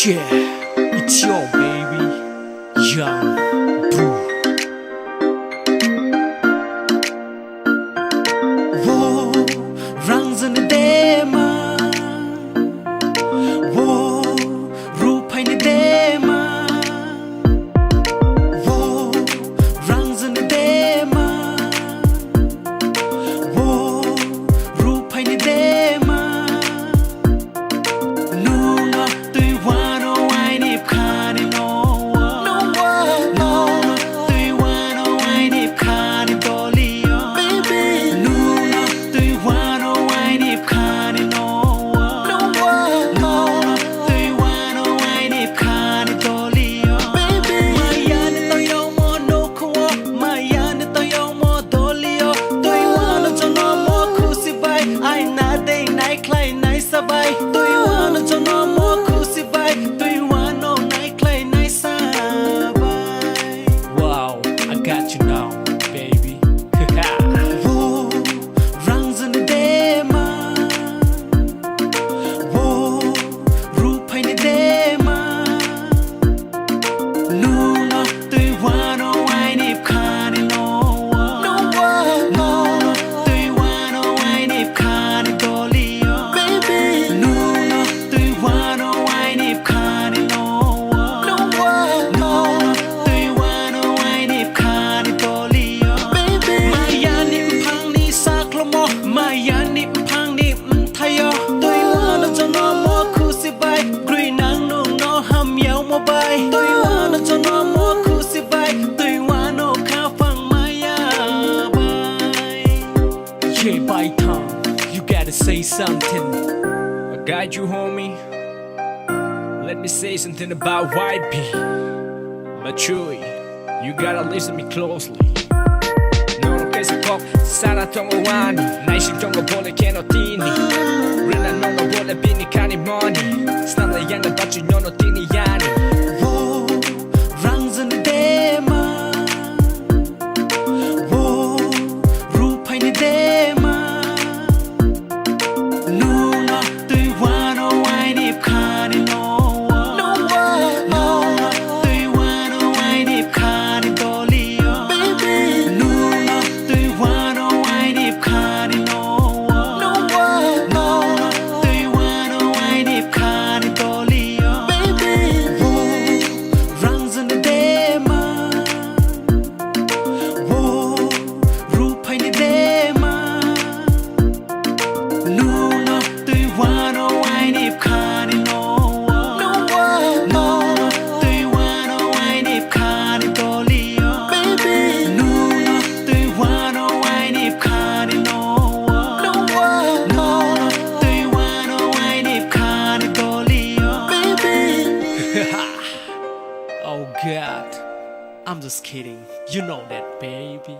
Yeah, it's your baby, Young Boo. Wo rangzan dema, wo rupain dema, wo rangzan dema, wo rupain dema. Wow, I got you now, baby. Wo rangzan dema, wo rupain dema. Nuna tui wano ai nip khani no. Nuna tui wano ai nip khani dolio. Nuna tui wano ai nip khani no. Maya nip phang nip thayo tôi wanna cho nó mo khu si bay green nang nung no ham yao mo bay tôi wanna cho nó mo khu si bay tôi wanna kha phang maya bay. Yeah, by time you gotta say something. I got you, homie. Let me say something about YB. But Chewy, you gotta listen me closely. 살았던 거 아니 날 식던 거 보내 캐노티니 르난 넌거 보내 비니 카니 머니 스나나 양가 받지 너너 뛰니 야니 워 랑전 데마 워 루파이니 데마 누나 뜨이 와노 와이니 카니 노 Oh God, I'm just kidding. You know that, baby.